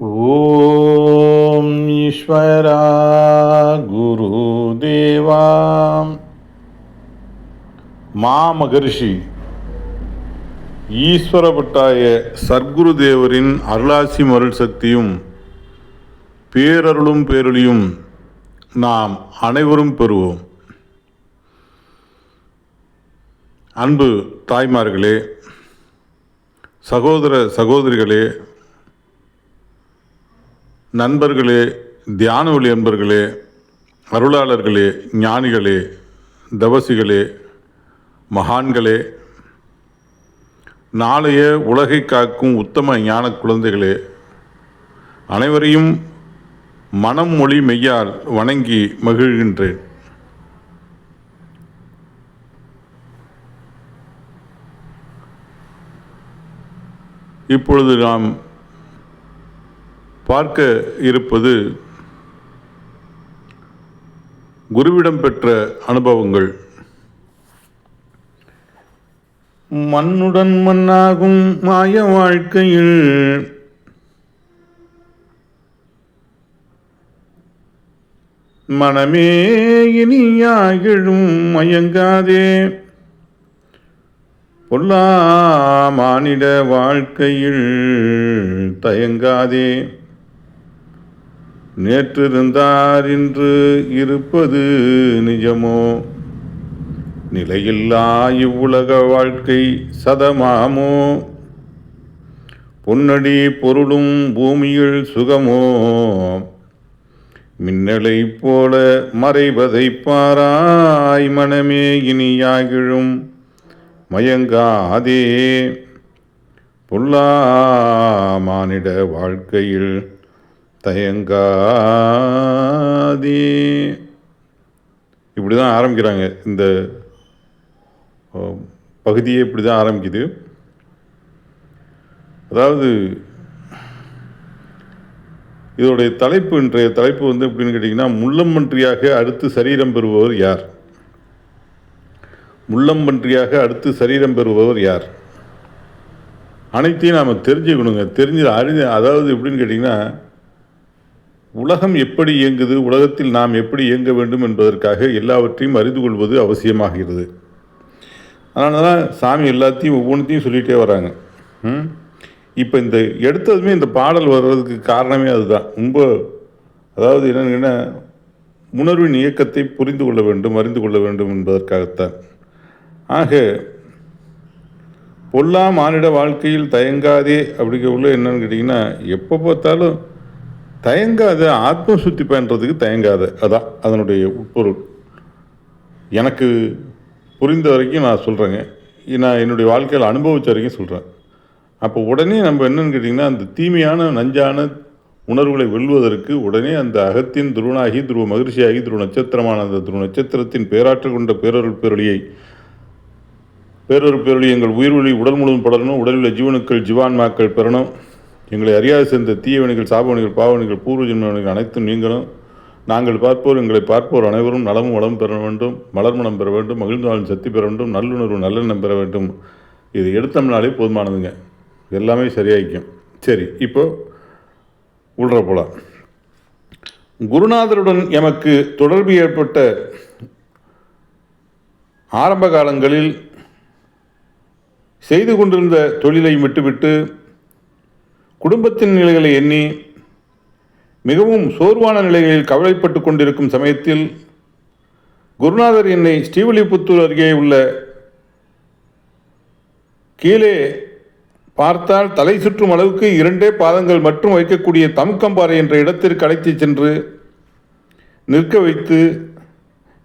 ஓம் ஈஸ்வரா குருதேவா. மாமகரிஷி ஈஸ்வரபட்டாய சர்க்குருதேவரின் அருளாசி அருள் சக்தியும் பேரருளும் பேரொளியும் நாம் அனைவரும் பெறுவோம். அன்பு தாய்மார்களே, சகோதர சகோதரிகளே, நண்பர்களே, தியான ஒளி அன்பர்களே, அருளாளர்களே, ஞானிகளே, தவசிகளே, மகான்களே, நாளைய உலகை காக்கும் உத்தம ஞான குழந்தைகளே, அனைவரையும் மனம் மொழி மெய்யால் வணங்கி மகிழ்கின்றேன். இப்பொழுது நாம் பார்க்க இருப்பது குருவிடம் பெற்ற அனுபவங்கள். மண்ணுடன் மண்ணாகும் மாய வாழ்க்கையில் மனமே இனியாகிழும் மயங்காதே, பொல்லா மானிட வாழ்க்கையில் தயங்காதே. நேற்றிருந்தார் இன்று இருப்பது நிஜமோ, நிலையில்லா இவ்வுலக வாழ்க்கை சதமாமோ. பொன்னடி பொருளும் பூமியில் சுகமோ, மின்னலை போல மறைவதை பாராய். மனமே இனியாகிழும் மயங்காதே, பொல்லா மானிட வாழ்க்கையில் தயங்காதே. இப்படி தான் ஆரம்பிக்கிறாங்க. இந்த பகுதியே இப்படி தான் ஆரம்பிக்குது. அதாவது இதோடைய தலைப்பு, இன்றைய தலைப்பு எப்படின்னு கேட்டிங்கன்னா, முள்ளம்பன்றியாக அடுத்து சரீரம் பெறுபவர் யார்? முள்ளம்பன்றியாக அடுத்து சரீரம் பெறுபவர் யார்? அனைத்தையும் நாம் தெரிஞ்சுக்கணுங்க. அதாவது எப்படின்னு கேட்டிங்கன்னா, உலகம் எப்படி இயங்குது, உலகத்தில் நாம் எப்படி இயங்க வேண்டும் என்பதற்காக எல்லாவற்றையும் அறிந்து கொள்வது அவசியமாகிறது. அதனால தான் சாமி எல்லாத்தையும் ஒவ்வொன்றையும் சொல்லிகிட்டே வராங்க. இப்போ இந்த எடுத்ததுமே இந்த பாடல் வர்றதுக்கு காரணமே அதுதான். அதாவது என்னென்னா, உணர்வின் இயக்கத்தை புரிந்து கொள்ள வேண்டும், அறிந்து கொள்ள வேண்டும் என்பதற்காகத்தான். ஆக பொல்லா மானிட வாழ்க்கையில் தயங்காதே அப்படிங்கிறதுல என்னன்னு கேட்டிங்கன்னா, எப்போ பார்த்தாலும் தயங்காத, ஆத்ம சுத்தி பண்ணுறதுக்கு தயங்காத, அதான் அதனுடைய உட்பொருள். எனக்கு புரிந்த வரைக்கும் நான் சொல்கிறேங்க. நான் என்னுடைய வாழ்க்கையில் அனுபவித்த வரைக்கும் சொல்கிறேன். அப்போ உடனே நம்ம என்னன்னு கேட்டிங்கன்னா, அந்த தீமையான நஞ்சான உணர்வுகளை வெல்வதற்கு உடனே அந்த அகத்தின் துருவனாகி, துருவ மகிழ்ச்சியாகி, துருவ நட்சத்திரமான அந்த துருவ நட்சத்திரத்தின் பேராற்றல் கொண்ட பேரொருள் பேரொழி எங்கள் உயிர்வொளி உடல் முழுவதும் படரணும். உடலில் ஜீவனுக்கள் ஜீவான்மாக்கள் பெறணும். எங்களை அறியாது சேர்ந்த தீயவணிகள், சாபவணிகள், பாவணிகள், பூர்வ ஜென்மவணிகள் அனைத்தும் நீங்களும். நாங்கள் பார்ப்போர், எங்களை பார்ப்போர் அனைவரும் நலமும் வளமும் பெற வேண்டும், மலர்மணம் பெற வேண்டும், மகிழ்ந்து வாழும் சக்தி பெற வேண்டும், நல்லுணர்வு நல்லெண்ணம் பெற வேண்டும். இது எடுத்தோம்னாலே போதுமானதுங்க. எல்லாமே சரியாயிக்கும். சரி, இப்போ உள்ற போலாம். குருநாதருடன் எமக்கு தொடர்பு ஏற்பட்ட ஆரம்ப காலங்களில் செய்து கொண்டிருந்த தொழிலை விட்டுவிட்டு குடும்பத்தின் நிலைகளை எண்ணி மிகவும் சோர்வான நிலைகளில் கவலைப்பட்டு கொண்டிருக்கும் சமயத்தில் குருநாதர் என்னை ஸ்ரீவில்லிபுத்தூர் அருகே உள்ள கீழே பார்த்தால் தலை சுற்றும் அளவுக்கு 2 பாதங்கள் மட்டும் வைக்கக்கூடிய தமுக்கம்பாறை என்ற இடத்திற்கு அழைத்து சென்று நிற்க வைத்து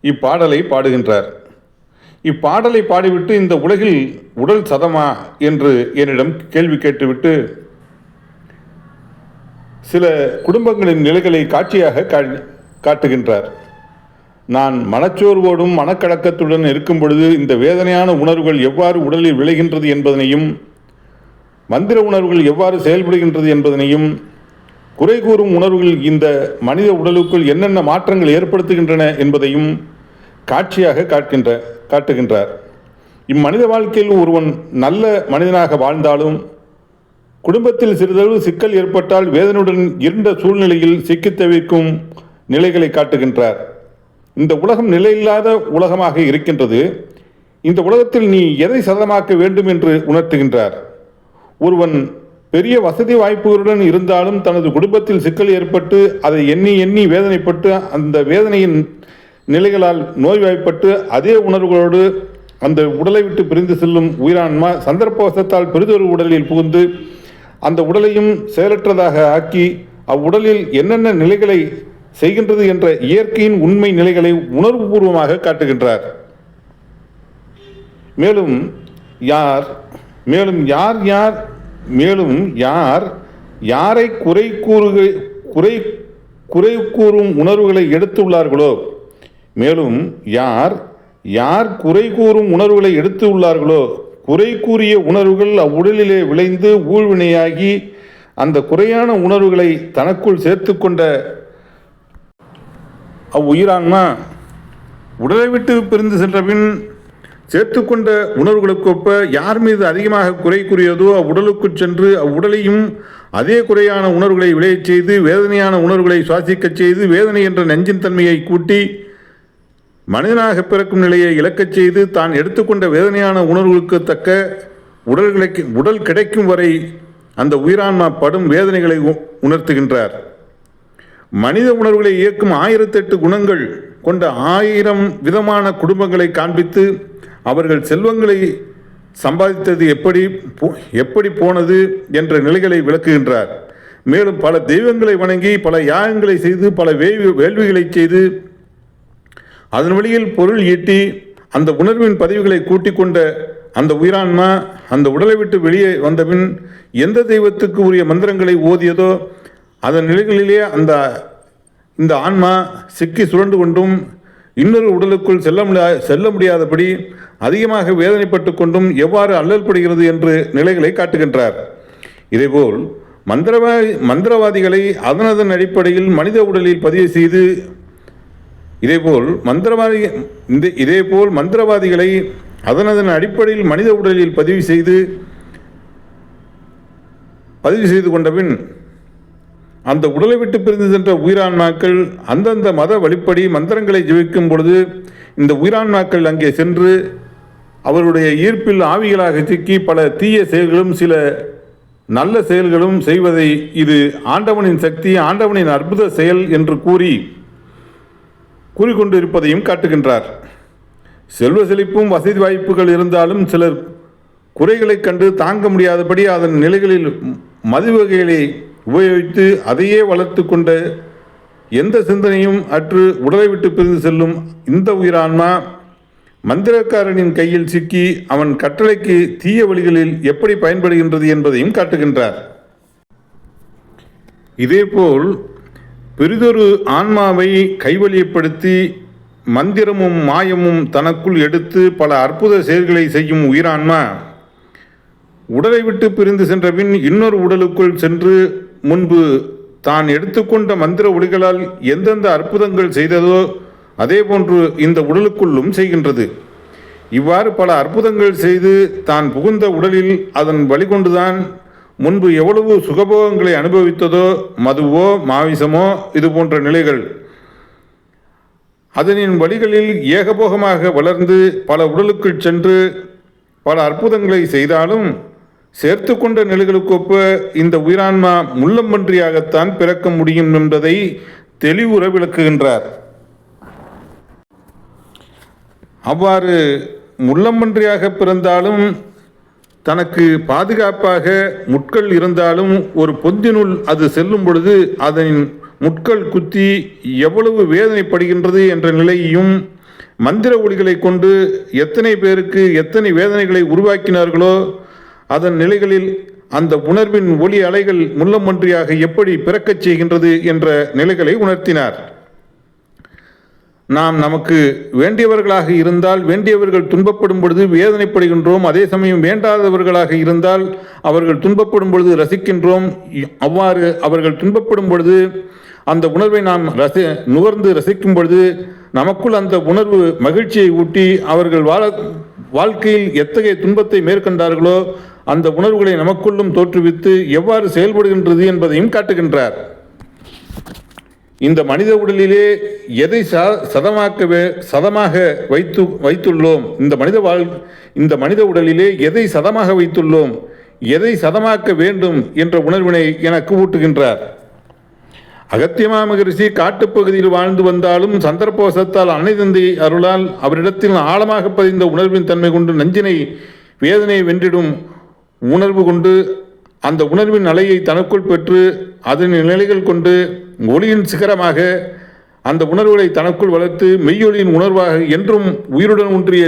இப்பாடலை பாடுகின்றார். இப்பாடலை பாடிவிட்டு, இந்த உலகில் உடல் சதமா என்று என்னிடம் கேள்வி கேட்டுவிட்டு சில குடும்பங்களின் நிலைகளை காட்சியாக காட்டுகின்றார். நான் மனச்சோர்வோடும் மனக்கலக்கத்துடன் இருக்கும் பொழுது இந்த வேதனையான உணர்வுகள் எவ்வாறு உடலில் விளைகின்றது என்பதனையும், மந்திர உணர்வுகள் எவ்வாறு செயல்படுகின்றது என்பதனையும், குறை கூறும் உணர்வுகள் இந்த மனித உடலுக்குள் என்னென்ன மாற்றங்கள் ஏற்படுத்துகின்றன என்பதையும் காட்சியாக காட்டுகின்றார். இம்மனித வாழ்க்கையில் ஒருவன் நல்ல மனிதனாக வாழ்ந்தாலும் குடும்பத்தில் சிறிதளவு சிக்கல் ஏற்பட்டால் வேதனையுடன் இருண்ட சூழ்நிலையில் சிக்கித் தவிர்க்கும் நிலைகளை காட்டுகின்றார். இந்த உலகம் நிலையில்லாத உலகமாக இருக்கின்றது. இந்த உலகத்தில் நீ எதை சதமாக்க வேண்டும் என்று உணர்த்துகின்றார். ஒருவன் பெரிய வசதி வாய்ப்புகளுடன் இருந்தாலும் தனது குடும்பத்தில் சிக்கல் ஏற்பட்டு அதை எண்ணி எண்ணி வேதனைப்பட்டு அந்த வேதனையின் நிலைகளால் நோய்வாய்ப்பட்டு அதே உணர்வுகளோடு அந்த உடலை விட்டு பிரிந்து செல்லும் உயிரான்மா சந்தர்ப்பவசத்தால் பெரிதொரு உடலில் புகுந்து அந்த உடலையும் செயலற்றதாக ஆக்கி அவ்வுடலில் என்னென்ன நிலைகளை செய்கின்றது என்ற இயற்கையின் உண்மை நிலைகளை உணர்வுபூர்வமாக காட்டுகின்றார். மேலும் யாரை குறை கூறும் உணர்வுகளை எடுத்துள்ளார்களோ குறை கூறிய உணர்வுகள் அவ்வுடலிலே விளைந்து ஊழ்வினையாகி அந்த குறையான உணர்வுகளை தனக்குள் சேர்த்து கொண்ட அவ்வுயிரான்மா உடலை விட்டு பிரிந்து சென்றபின் சேர்த்துக்கொண்ட உணர்வுகளுக்கொப்ப யார் மீது அதிகமாக குறை கூறியதோ அவ்வுடலுக்குச் சென்று அவ்வுடலையும் அதே குறையான உணர்வுகளை விளையச் செய்து வேதனையான உணர்வுகளை சுவாசிக்கச் செய்து வேதனை என்ற நெஞ்சின் தன்மையை கூட்டி மனிதனாக பிறக்கும் நிலையை இழக்கச் செய்து தான் எடுத்துக்கொண்ட வேதனையான உணர்வுகளுக்கு தக்க உடல் கிடைக்கும் வரை அந்த உயிரான்மா படும் வேதனைகளை உணர்த்துகின்றார். மனித உணர்வுகளை இயக்கும் 1008 குணங்கள் கொண்ட 1000 விதமான குடும்பங்களை காண்பித்து அவர்கள் செல்வங்களை சம்பாதித்தது எப்படி போனது என்ற நிலைகளை விளக்குகின்றார். மேலும் பல தெய்வங்களை வணங்கி பல யாகங்களை செய்து பல வேள்விகளை செய்து அதன் வழியில் பொருள் ஈட்டி அந்த உணர்வின் பதிவுகளை கூட்டிக் கொண்ட அந்த உயிரான்மா அந்த உடலை விட்டு வெளியே வந்தபின் எந்த தெய்வத்துக்கு உரிய மந்திரங்களை ஓதியதோ அதன் நிலைகளிலே இந்த ஆன்மா சிக்கி சுழண்டு கொண்டும் இன்னொரு உடலுக்குள் செல்ல முடியாதபடி அதிகமாக வேதனைப்பட்டு கொண்டும் எவ்வாறு அல்லல்படுகிறது என்று நிலைகளை காட்டுகின்றார். இதேபோல் மந்திரவாதிகளை அதனதன் அடிப்படையில் மனித உடலில் பதிவு செய்து மந்திரவாதிகளை அதனதன் அடிப்படையில் மனித உடலில் பதிவு செய்து கொண்டபின் அந்த உடலை விட்டு பிரிந்து சென்ற உயிரான்மாக்கள் அந்தந்த மத வழிப்படி மந்திரங்களை ஜெபிக்கும் பொழுது இந்த உயிரான்மாக்கள் அங்கே சென்று அவருடைய ஈர்ப்பில் ஆவிகளாக சிக்கி பல தீய செயல்களும் சில நல்ல செயல்களும் செய்வதை இது ஆண்டவனின் சக்தி ஆண்டவனின் அற்புத செயல் என்று கூறிக்கொண்டிருப்பதையும் காட்டுகின்றார். செல்வ செழிப்பும் வசதி வாய்ப்புகள் இருந்தாலும் சிலர் குறைகளை கண்டு தாங்க முடியாதபடி அதன் நிலைகளில் மது வகைகளை உபயோகித்து அதையே வளர்த்து கொண்ட எந்த சிந்தனையும் அற்று உடலை விட்டு பிரிந்து செல்லும் இந்த உயிரான்மா மந்திரக்காரனின் கையில் சிக்கி அவன் கட்டளைக்கு தீய வழிகளில் எப்படி பயன்படுகின்றது என்பதையும் காட்டுகின்றார். இதேபோல் பெரிதொரு ஆன்மாவை கைவலியப்படுத்தி மந்திரமும் மாயமும் தனக்குள் எடுத்து பல அற்புத செயல்களை செய்யும் உயிரான்மா உடலை விட்டு பிரிந்து சென்ற பின் இன்னொரு உடலுக்குள் சென்று முன்பு தான் எடுத்துக்கொண்ட மந்திர ஒளிகளால் எந்தெந்த அற்புதங்கள் செய்ததோ அதே போன்று இந்த உடலுக்குள்ளும் செய்கின்றது. இவ்வாறு பல அற்புதங்கள் செய்து தான் புகுந்த உடலில் அதன் வழிகொண்டுதான் முன்பு எவ்வளவு சுகபோகங்களை அனுபவித்ததோ மதுவோ மாவிசமோ இது போன்ற நிலைகள் அதனின் வழிகளில் ஏகபோகமாக வளர்ந்து பல உடலுக்குள் சென்று பல அற்புதங்களை செய்தாலும் சேர்த்து கொண்ட நிலைகளுக்கொப்ப இந்த உயிரான்மா முள்ளம்பன்றியாகத்தான் பிறக்க முடியும் என்பதை தெளிவுற விளக்குகின்றார். அவ்வாறு முள்ளம்பன்றியாக பிறந்தாலும் தனக்கு பாதுகாப்பாக முட்கள் இருந்தாலும் ஒரு பொந்தினுள் அது செல்லும் பொழுது அதன் முட்கள் குத்தி எவ்வளவு வேதனைப்படுகின்றது என்ற நிலையையும் மந்திர ஒளிகளை கொண்டு எத்தனை பேருக்கு எத்தனை வேதனைகளை உருவாக்கினார்களோ அதன் நிலைகளில் அந்த உணர்வின் ஒளி அலைகள் முள்ளம்பன்றியாக எப்படி பிறக்கச் செய்கின்றது என்ற நிலைகளை உணர்த்தினார். நாம் நமக்கு வேண்டியவர்களாக இருந்தால் வேண்டியவர்கள் துன்பப்படும் பொழுது வேதனைப்படுகின்றோம். அதே சமயம் வேண்டாதவர்களாக இருந்தால் அவர்கள் துன்பப்படும் பொழுது ரசிக்கின்றோம். அவ்வாறு அவர்கள் துன்பப்படும் பொழுது அந்த உணர்வை நாம் நுகர்ந்து ரசிக்கும் பொழுது நமக்குள் அந்த உணர்வு மகிழ்ச்சியை ஊட்டி அவர்கள் வாழ்க்கையில் எத்தகைய துன்பத்தை மேற்கொண்டார்களோ அந்த உணர்வுகளை நமக்குள்ளும் தோற்றுவித்து எவ்வாறு செயல்படுகின்றது என்பதையும் காட்டுகின்றார். இந்த மனித உடலிலே எதை சதமாக வைத்துள்ளோம், இந்த மனித உடலிலே எதை சதமாக வைத்துள்ளோம், எதை சதமாக்க வேண்டும் என்ற உணர்வினை எனக்கு ஊட்டுகின்றார். அகத்தியமா மகரிஷி காட்டுப்பகுதியில் வாழ்ந்து வந்தாலும் சந்தர்ப்பவசத்தால் அன்னை தந்தை அருளால் அவரிடத்தில் ஆழமாக பதிந்த உணர்வின் தன்மை கொண்டு நஞ்சினை வேதனையை வென்றிடும் உணர்வு கொண்டு அந்த உணர்வின் அலையை தனக்குள் பெற்று அதன் நிலைகள் கொண்டு ஒளியின் சிகரமாக அந்த உணர்வுகளை தனக்குள் வளர்த்து மெய்யொலியின் உணர்வாக என்றும் உயிருடன் ஒன்றிய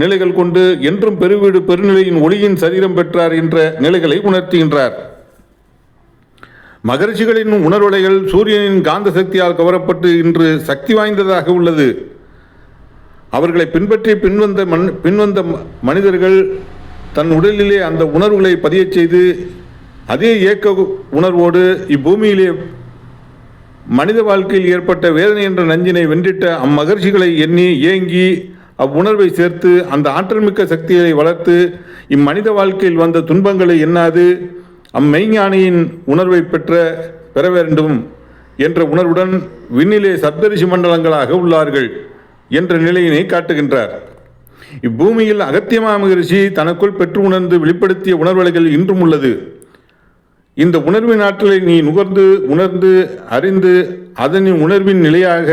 நிலைகள் கொண்டு என்றும் பெருவீடு பெருநிலையின் ஒளியின் சரீரம் பெற்றார் என்ற நிலைகளை உணர்த்துகின்றார். மகரிஷிகளின் உணர்வுலைகள் சூரியனின் காந்த சக்தியால் கவரப்பட்டு இன்று சக்தி வாய்ந்ததாக உள்ளது. அவர்களை பின்பற்றி பின்வந்த மனிதர்கள் தன் உடலிலே அந்த உணர்வுகளை பதியச் செய்து அதே இயக்க உணர்வோடு இப்பூமியிலே மனித வாழ்க்கையில் ஏற்பட்ட வேதனை என்ற நஞ்சினை வென்றிட்ட அம்மகர்ஷிகளை எண்ணி ஏங்கி அவ்வுணர்வை சேர்த்து அந்த ஆற்றல் மிக்க சக்திகளை வளர்த்து இம்மனித வாழ்க்கையில் வந்த துன்பங்களை எண்ணாது அம்மெய்ஞானியின் உணர்வை பெற வேண்டும் என்ற உணர்வுடன் விண்ணிலே சப்தரிஷி மண்டலங்களாக உள்ளார்கள் என்ற நிலையினை காட்டுகின்றார். இப்பூமியில் அகத்தியமா மகரிஷி தனக்குள் பெற்று உணர்ந்து வெளிப்படுத்திய உணர்வலைகள் இன்றும் உள்ளது. இந்த உணர்வின் ஆற்றலை நீ உணர்ந்து அறிந்து அதனின் உணர்வின் நிலையாக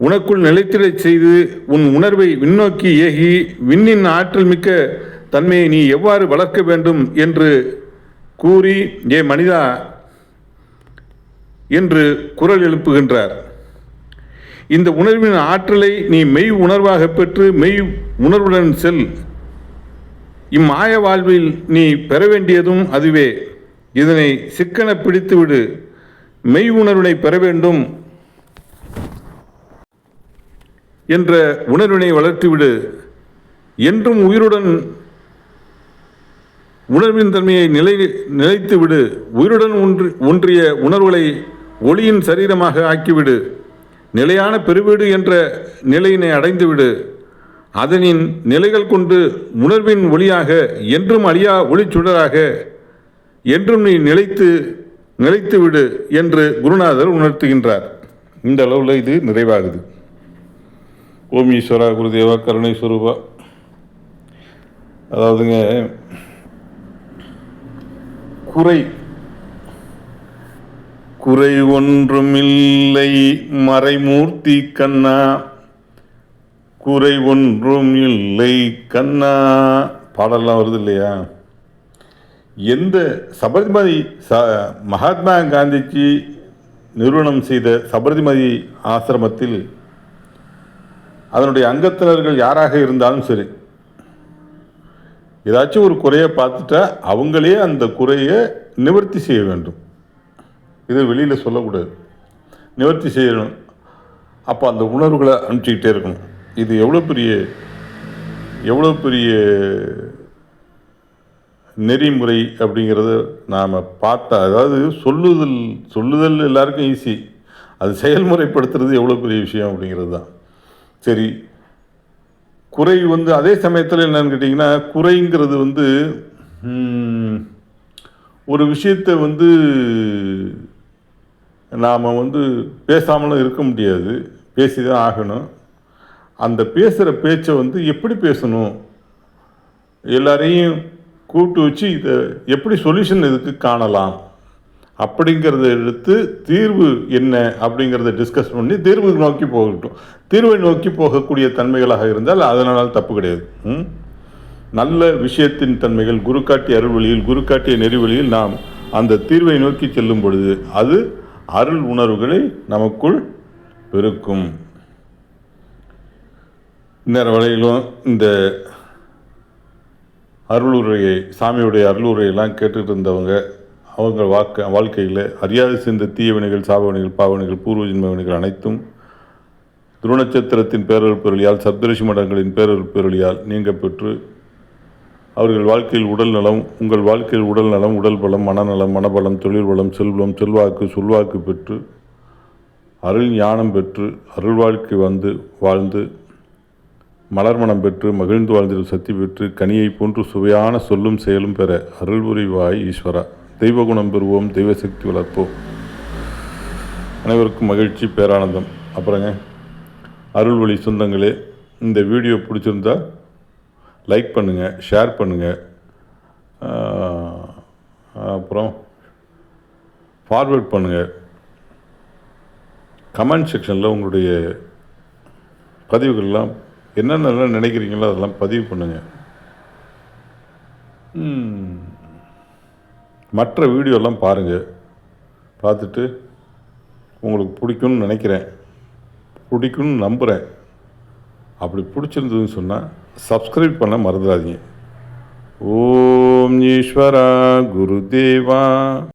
உனக்குள் நிலைத்திடச் செய்து உன் உணர்வை விண்ணோக்கி ஏகி விண்ணின் ஆற்றல் மிக்க தன்மையை நீ எவ்வாறு வளர்க்க வேண்டும் என்று கூறி ஏ மனிதா என்று குரல் எழுப்புகின்றார். இந்த உணர்வின் ஆற்றலை நீ மெய் உணர்வாக பெற்று மெய் உணர்வுடன் செல். இம்மாய வாழ்வில் நீ பெற வேண்டியதும் அதுவே. இதனை சிக்கன பிடித்துவிடு. மெய் உணர்வினை பெற வேண்டும் என்ற உணர்வினை வளர்த்துவிடு. என்றும் உயிருடன் உணர்வின் தன்மையை நிலைத்துவிடு. உயிருடன் ஒன்றிய உணர்வுகளை ஒளியின் சரீரமாக ஆக்கிவிடு. நிலையான பெருவீடு என்ற நிலையினை அடைந்துவிடு. அதனின் நிலைகள் கொண்டு உணர்வின் ஒளியாக என்றும் அழியா ஒளிச்சுடராக என்றும் நீ நிலைத்து விடு என்று குருநாதர் உணர்த்துகின்றார். இந்த அளவில் இது நிறைவாகுது. ஓம் ஈஸ்வரா குருதேவா கருணை ஸ்வரூபா. அதாவதுங்க, குறை ஒன்றுமில்லை மறைமூர்த்தி கண்ணா, குறை ஒன்றும் இல்லை கண்ணா பாடலாம் வருது இல்லையா? எந்த சபர்மதி மகாத்மா காந்திஜி நிறுவனம் செய்த சபர்மதி ஆசிரமத்தில் அதனுடைய அங்கத்தினர்கள் யாராக இருந்தாலும் சரி, ஏதாச்சும் ஒரு குறையை பார்த்துட்டா அவங்களே அந்த குறையை நிவர்த்தி செய்ய வேண்டும். இது வெளியில் சொல்லக்கூடாது, நிவர்த்தி செய்யணும். அப்போ அந்த உணர்வுகளை அனுப்பிச்சிக்கிட்டே இருக்கணும். இது எவ்வளோ பெரிய நெறிமுறை அப்படிங்கிறத நாம் பார்த்தா, அதாவது சொல்லுதல் எல்லாருக்கும் ஈஸி, அது செயல்முறைப்படுத்துறது எவ்வளோ பெரிய விஷயம் அப்படிங்கிறது தான். சரி, குறை அதே சமயத்தில் என்னன்னு கேட்டிங்கன்னா, குறைங்கிறது ஒரு விஷயத்தை நாம் பேசாமலும் இருக்க முடியாது, பேசி தான் ஆகணும். அந்த பேசுகிற பேச்சை எப்படி பேசணும், எல்லாரையும் கூப்பிட்டு வச்சு இதை எப்படி சொல்யூஷன் இதுக்கு காணலாம் அப்படிங்கிறத எடுத்து தீர்வு என்ன அப்படிங்கிறத டிஸ்கஸ் பண்ணி தீர்வு நோக்கி போகட்டும். தீர்வை நோக்கி போகக்கூடிய தன்மைகளாக இருந்தால் அதனால் தப்பு கிடையாது. நல்ல விஷயத்தின் தன்மைகள் குரு காட்டிய அருள் வழியில், குரு காட்டிய நெறிவழியில் நாம் அந்த தீர்வை நோக்கி செல்லும் பொழுது அது அருள் உணர்வுகளை நமக்குள் பெருக்கும். இந்நேர வழியிலும் இந்த அருளுரையை, சாமியுடைய அருளுரையெல்லாம் கேட்டுட்டு இருந்தவங்க, அவங்க வாழ்க்கையில் அறியாது சேர்ந்த தீய வினைகள், சாபவினைகள், பாவனைகள், பூர்வ ஜென்ம வினைகள் அனைத்தும் துருநட்சத்திரத்தின் பேரருள் பெருளியால், சப்தரிஷி மடங்களின் பேரருள் பெருளியால் நீங்க பெற்று அவர்கள் வாழ்க்கையில் உடல் நலம், உங்கள் வாழ்க்கையில் உடல் நலம், உடல் பலம், மனநலம், மனபலம், தொழில் வளம், செல்வம், சொல்வாக்கு பெற்று அருள் ஞானம் பெற்று அருள் வாழ்க்கை வாழ்ந்து மலர்மணம் பெற்று மகிழ்ந்து வாழ்ந்திடும் சக்தி பெற்று கனியை போன்று சுவையான சொல்லும் செயலும் பெற அருள் புரிவாய் ஈஸ்வரா. தெய்வ குணம் பெறுவோம், தெய்வ சக்தி வளர்ப்போம். அனைவருக்கும் மகிழ்ச்சி, பேரானந்தம். அப்புறங்க அருள்வழி சொந்தங்களே, இந்த வீடியோ பிடிச்சிருந்தா லைக் பண்ணுங்கள், ஷேர் பண்ணுங்கள், அப்புறம் ஃபார்வேர்ட் பண்ணுங்கள். கமெண்ட் செக்ஷனில் உங்களுடைய பதிவுகள்லாம் என்னென்னலாம் நினைக்கிறீங்களோ அதெல்லாம் பதிவு பண்ணுங்கள். மற்ற வீடியோலாம் பாருங்கள், பார்த்துட்டு உங்களுக்கு பிடிக்கும்னு நினைக்கிறேன், பிடிக்கும்னு நம்புகிறேன். அப்படி பிடிச்சிருந்ததுன்னு சொன்னால் சப்ஸ்கிரைப் பண்ண மறந்துடாதீங்க. ஓம் ஈஸ்வரா குருதேவா.